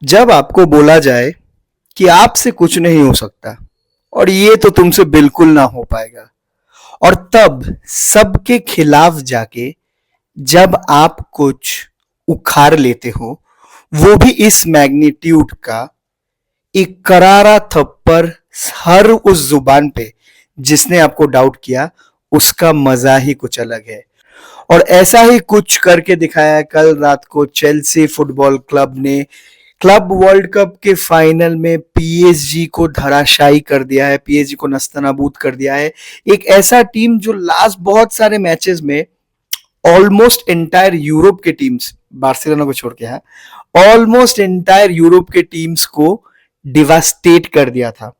जब आपको बोला जाए कि आपसे कुछ नहीं हो सकता और ये तो तुमसे बिल्कुल ना हो पाएगा, और तब सबके खिलाफ जाके जब आप कुछ उखाड़ लेते हो, वो भी इस मैग्नीट्यूड का, एक करारा थप्पड़ हर उस जुबान पे जिसने आपको डाउट किया, उसका मजा ही कुछ अलग है। और ऐसा ही कुछ करके दिखाया कल रात को चेल्सी फुटबॉल क्लब ने। क्लब वर्ल्ड कप के फाइनल में पीएसजी को धराशायी कर दिया है, पीएसजी को नस्तनाबूद कर दिया है। एक ऐसा टीम जो लास्ट बहुत सारे मैचेस में ऑलमोस्ट एंटायर यूरोप के टीम्स, बार्सिलोना को छोड़ के है, ऑलमोस्ट एंटायर यूरोप के टीम्स को डिवास्टेट कर दिया था।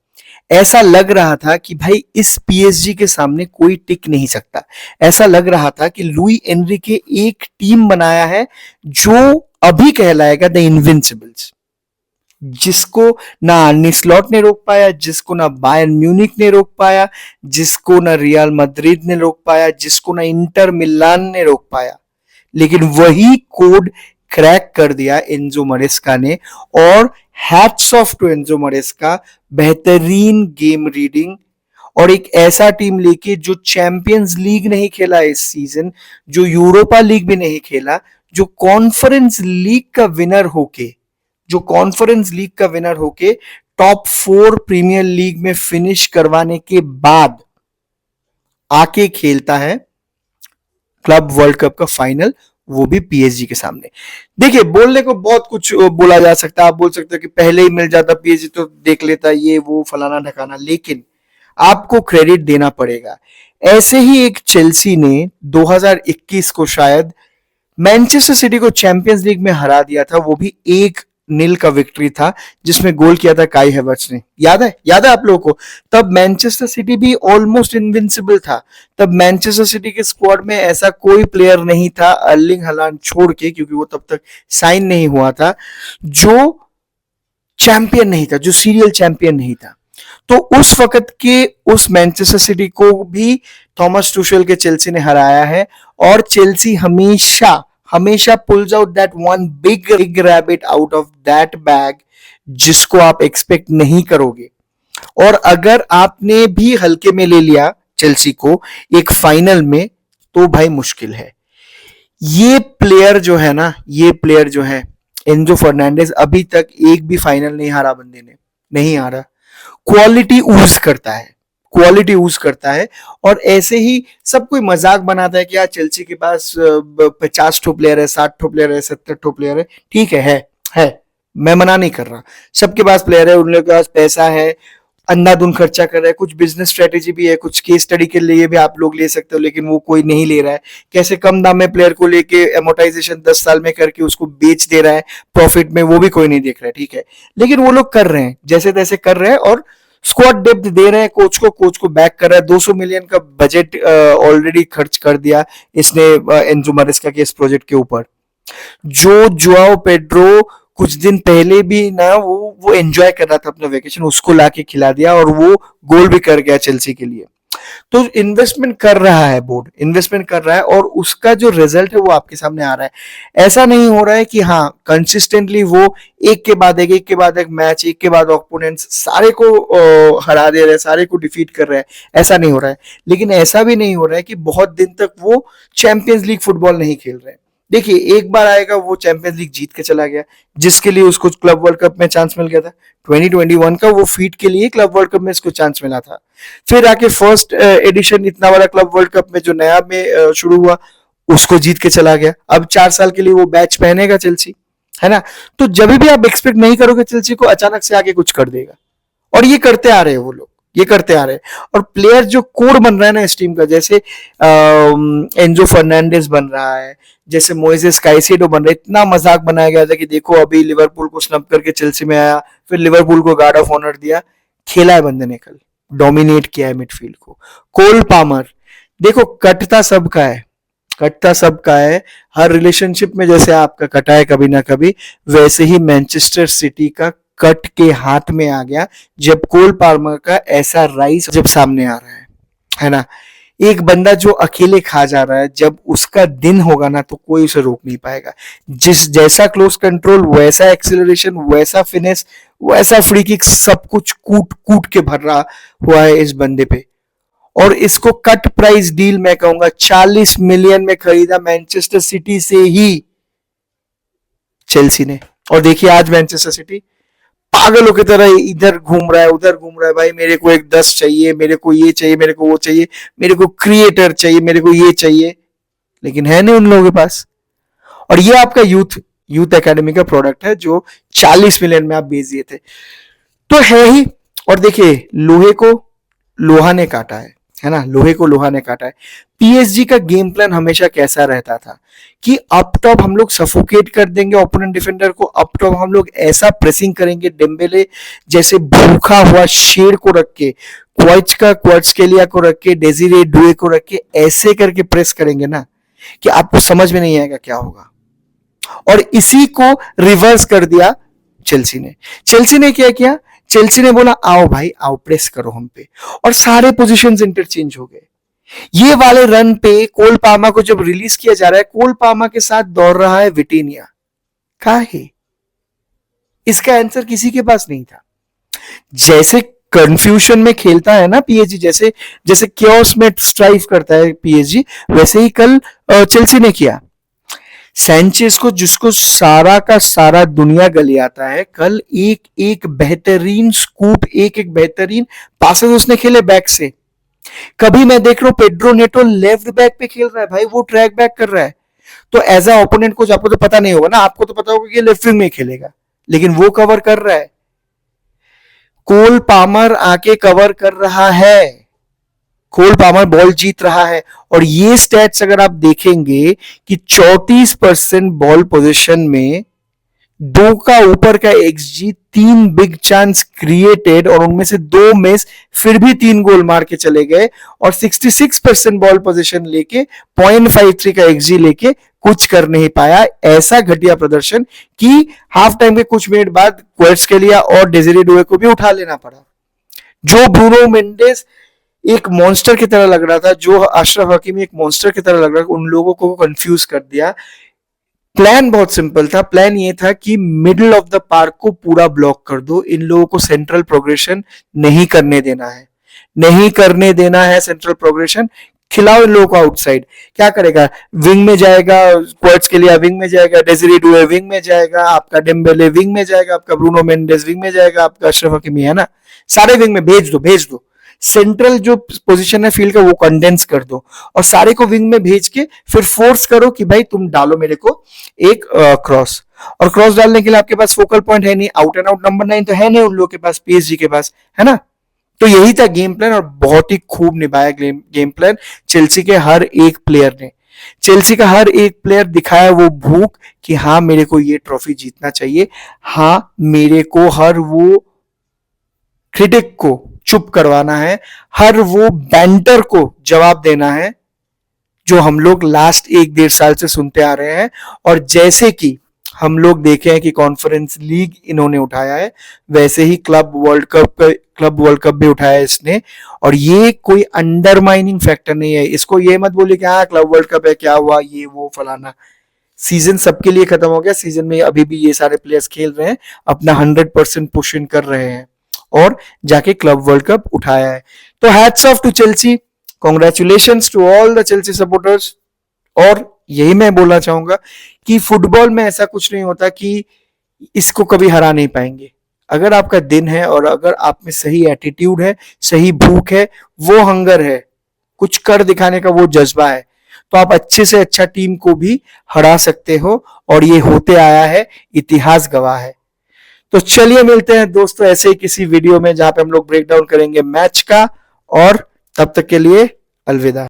ऐसा लग रहा था कि भाई इस पीएसजी के सामने कोई टिक नहीं सकता। ऐसा लग रहा था कि लुई एनरिके एक टीम बनाया है जो अभी कहलाएगा द इनविंसिबल्स, जिसको ना आर्नी स्लॉट ने रोक पाया, जिसको ना बायर्न म्यूनिक ने रोक पाया, जिसको ना रियल मैड्रिड ने रोक पाया, जिसको ना इंटर मिलान ने रोक पाया। लेकिन वही कोड क्रैक कर दिया एंजो मरेस्का ने। और hats off to Enzo Maresca, बेहतरीन गेम रीडिंग। और एक ऐसा टीम लेके जो चैंपियंस लीग नहीं खेला इस सीजन, जो यूरोपा लीग भी नहीं खेला, जो कॉन्फ्रेंस लीग का विनर होके टॉप 4 प्रीमियर लीग में फिनिश करवाने के बाद आके खेलता है क्लब वर्ल्ड कप का फाइनल, वो भी पीएसजी के सामने। देखिए, बोलने को बहुत कुछ बोला जा सकता है। आप बोल सकते हो कि पहले ही मिल जाता पीएसजी तो देख लेता, ये वो फलाना ढकाना, लेकिन आपको क्रेडिट देना पड़ेगा। ऐसे ही एक चेल्सी ने 2021 को शायद मैनचेस्टर सिटी को चैंपियंस लीग में हरा दिया था, वो भी 1-0 का विक्ट्री था जिसमें गोल किया था काई हैवर्ट्स ने। याद है आप लोगों को? तब मैनचेस्टर सिटी भी ऑलमोस्ट इनविंसिबल था। तब मैनचेस्टर सिटी के स्क्वाड में ऐसा कोई प्लेयर नहीं था, अर्लिंग हालैंड छोड़ के, क्योंकि वो तब तक साइन नहीं हुआ था, जो चैंपियन नहीं था, जो सीरियल चैंपियन नहीं था। तो उस वक्त के उस मैनचेस्टर सिटी को भी थॉमस टुशेल के चेल्सी ने हराया है। और चेल्सी हमेशा pools out that one big rabbit out of that bag, जिसको आप एक्सपेक्ट नहीं करोगे। और अगर आपने भी हल्के में ले लिया चेल्सी को एक फाइनल में, तो भाई मुश्किल है। ये प्लेयर जो है एंजो फर्नांडिस, अभी तक एक भी फाइनल नहीं हारा बंदे ने, नहीं हारा। क्वालिटी यूज करता है। और ऐसे ही सब कोई मजाक बनाता है कि यार चेल्सी के पास 50 ठो प्लेयर है, 60 ठो प्लेयर है, 70 ठो प्लेयर है। ठीक है, मैं मना नहीं कर रहा, सबके पास प्लेयर है, उन लोगों के पास पैसा है, अंधाधुंध खर्चा कर रहा है, कुछ बिजनेस स्ट्रेटेजी भी है, कुछ केस स्टडी के लिए भी आप लोग ले सकते हो, लेकिन वो कोई नहीं ले रहा है। कैसे कम दाम में प्लेयर को लेके एमोटाइजेशन 10 साल में करके उसको बेच दे रहा है प्रॉफिट में, वो भी कोई नहीं देख रहा है। ठीक है, लेकिन वो लोग कर रहे हैं, जैसे तैसे कर रहे हैं, और स्क्वाड डेप्थ दे रहे हैं कोच को बैक कर रहा है। 200 मिलियन का बजट ऑलरेडी खर्च कर दिया इसने एंजो मारेस्का के इस प्रोजेक्ट के ऊपर। जो जुआओ पेड्रो कुछ दिन पहले भी ना वो एंजॉय कर रहा था अपना वेकेशन, उसको लाके खिला दिया और वो गोल भी कर गया चेल्सी के लिए। तो इन्वेस्टमेंट कर रहा है बोर्ड, इन्वेस्टमेंट कर रहा है, और उसका जो रिजल्ट है वो आपके सामने आ रहा है। ऐसा नहीं हो रहा है कि हाँ कंसिस्टेंटली वो एक के बाद एक मैच, एक के बाद ओपोनेंट्स सारे को हरा दे रहे हैं, सारे को डिफीट कर रहे हैं, ऐसा नहीं हो रहा है। लेकिन ऐसा भी नहीं हो रहा है कि बहुत दिन तक वो चैंपियंस लीग फुटबॉल नहीं खेल रहे हैं। देखिए, एक बार आएगा वो चैंपियंस लीग जीत के चला गया, जिसके लिए उसको क्लब वर्ल्ड कप में चांस मिल गया था। 2021 का वो फीट के लिए क्लब वर्ल्ड कप में इसको चांस मिला था। फिर आके फर्स्ट एडिशन इतना बड़ा क्लब वर्ल्ड कप में जो नया में शुरू हुआ, उसको जीत के चला गया। अब 4 साल के लिए वो बैच पहनेगा चेल्सी, है ना? तो जब भी आप एक्सपेक्ट नहीं करोगे चेल्सी को, अचानक से आके कुछ कर देगा। और ये करते आ रहे हैं वो लोग, ये करते आ रहे हैं। और प्लेयर जो कोर बन रहा है ना इस टीम का, जैसे एंजो फर्नांडिस बन रहा है, जैसे मोइसेस काइसेडो बन रहा है। इतना मजाक बनाया गया था कि देखो अभी लिवरपूल को स्नब करके चेल्सी में आया, फिर लिवरपूल को गार्ड ऑफ ऑनर दिया। खेला है बंदे ने कल, डोमिनेट किया है मिडफील्ड को। कोल पामर, देखो कटता सबका है। हर रिलेशनशिप में जैसे आपका कटा है कभी ना कभी, वैसे ही मैनचेस्टर सिटी का कट के हाथ में आ गया जब कोल पाल्मर का ऐसा राइस जब सामने आ रहा है ना? एक बंदा जो अकेले खा जा रहा है, जब उसका दिन होगा ना तो कोई उसे रोक नहीं पाएगा। जैसा क्लोज कंट्रोल, वैसा एक्सेलरेशन, वैसा फिनिश, वैसा फ्री किक, सब कुछ कूट कूट के भर रहा हुआ है इस बंदे पे। और इसको कट प्राइस डील मैं कहूंगा 40 मिलियन में खरीदा मैनचेस्टर सिटी से ही चेल्सी ने। और देखिए आज मैनचेस्टर सिटी पागलों की तरह इधर घूम रहा है, उधर घूम रहा है, भाई मेरे को एक 10 चाहिए, मेरे को ये चाहिए, मेरे को वो चाहिए, मेरे को क्रिएटर चाहिए, मेरे को ये चाहिए, लेकिन है नहीं उन लोगों के पास। और ये आपका यूथ एकेडमी का प्रोडक्ट है जो 40 मिलियन में आप बेच दिए थे, तो है ही। और देखिए लोहे को लोहा ने काटा है ना, लोहे को लोहा ने काटा है। पीएसजी का गेम प्लान हमेशा कैसा रहता था कि अप टॉप हम लोग सफोकेट कर देंगे ओपोनेंट डिफेंडर को, अप टॉप हम लोग ऐसा प्रेसिंग करेंगे, डेम्बेले जैसे भूखा हुआ शेर को रख के, क्वार्ट्सकेलिया को रख के, डेजिरे डुए को रख के ऐसे करके प्रेस करेंगे ना कि आपको समझ में नहीं आएगा क्या होगा। और इसी को रिवर्स कर दिया चेल्सी ने। चेल्सी ने क्या किया, चेल्सी ने बोला आओ भाई आओ प्रेस करो हम पे, और सारे पोजीशंस इंटरचेंज हो गए। ये वाले रन पे कोल पामा को जब रिलीज किया जा रहा है, कोल पामा के साथ दौड़ रहा है विटिनिया। काहे? इसका आंसर किसी के पास नहीं था। जैसे कंफ्यूजन में खेलता है ना पीएसजी, जैसे जैसे क्योस में स्ट्राइव करता है पीएसजी, वैसे ही कल चेल्सी ने किया। सैंचेज को, जिसको सारा का सारा दुनिया गलियाता है, कल एक एक बेहतरीन स्कूप, एक एक बेहतरीन पासेस उसने खेले बैक से। कभी मैं देख रहा हूं पेड्रो नेटो लेफ्ट बैक पे खेल रहा है, भाई वो ट्रैक बैक कर रहा है। तो एज अ ओपोनेंट कोच आपको तो पता नहीं होगा ना, आपको तो पता होगा कि लेफ्ट विंग में खेलेगा, लेकिन वो कवर कर रहा है। कोल पामर आके कवर कर रहा है, कोल पामर बॉल जीत रहा है। और ये स्टैट्स अगर आप देखेंगे कि 34% बॉल पोजीशन में 2 का ऊपर का एक्सजी, 3 बिग चांस क्रिएटेड और उनमें से 2 मिस, फिर भी 3 गोल मार के चले गए। और 66% बॉल पोजीशन लेके 0.53 का एक्सजी लेके कुछ कर नहीं पाया। ऐसा घटिया प्रदर्शन कि हाफ टाइम के कुछ मिनट बाद क्वार्ट्सकेलिया और डेजिरे डुए को भी उठा लेना पड़ा। जो ब्रूनो मेंडेस एक मॉन्स्टर की तरह लग रहा था, जो अशरफ हकीमी एक मॉन्स्टर की तरह लग रहा था, उन लोगों को कंफ्यूज कर दिया। प्लान बहुत सिंपल था, प्लान ये था कि मिडिल ऑफ द पार्क को पूरा ब्लॉक कर दो, इन लोगों को सेंट्रल प्रोग्रेशन नहीं करने देना है, नहीं करने देना है सेंट्रल प्रोग्रेशन। खिलाओ इन लोगों को आउटसाइड। क्या करेगा, विंग में जाएगा, क्वार्ट्सकेलिया विंग में जाएगा, डेजिरे डुए विंग में जाएगा, आपका डेम्बेले विंग में जाएगा, आपका ब्रूनो मेंडेस विंग में जाएगा, आपका अशरफ हकीमी, है ना, सारे विंग में भेज दो। सेंट्रल जो पोजीशन है फील्ड का वो कंडेंस कर दो, और सारे को विंग में भेज के फिर फोर्स करो कि भाई तुम डालो मेरे को एक क्रॉस। और क्रॉस डालने के लिए आपके पास फोकल पॉइंट है नहीं, आउट एंड आउट नंबर 9 तो है नहीं उन लोगों के पास, पीएसजी के पास, है ना। तो यही था गेम प्लान, और बहुत ही खूब निभाया गेम प्लान चेल्सी के हर एक प्लेयर ने। चेल्सी का हर एक प्लेयर दिखाया वो भूख कि हाँ मेरे को ये ट्रॉफी जीतना चाहिए, हाँ मेरे को हर वो क्रिटिक को चुप करवाना है, हर वो बैंटर को जवाब देना है जो हम लोग लास्ट 1-1.5 साल से सुनते आ रहे हैं। और जैसे कि हम लोग देखे हैं कि कॉन्फ्रेंस लीग इन्होंने उठाया है, वैसे ही क्लब वर्ल्ड कप भी उठाया है इसने। और ये कोई अंडरमाइनिंग फैक्टर नहीं है, इसको ये मत बोलिए कि हाँ क्लब वर्ल्ड कप है क्या हुआ ये वो फलाना। सीजन सबके लिए खत्म हो गया, सीजन में अभी भी ये सारे प्लेयर्स खेल रहे हैं, अपना 100% पुश इन कर रहे हैं और जाके क्लब वर्ल्ड कप उठाया है। तो hats off to Chelsea, congratulations to all the Chelsea supporters. और यही मैं बोलना चाहूंगा कि फुटबॉल में ऐसा कुछ नहीं होता कि इसको कभी हरा नहीं पाएंगे। अगर आपका दिन है और अगर आप में सही एटीट्यूड है, सही भूख है, वो हंगर है, कुछ कर दिखाने का वो जज्बा है, तो आप अच्छे से अच्छा टीम को भी हरा सकते हो। और ये होते आया है, इतिहास गवाह है। तो चलिए मिलते हैं दोस्तों ऐसे ही किसी वीडियो में जहां पे हम लोग ब्रेक डाउन करेंगे मैच का, और तब तक के लिए अलविदा।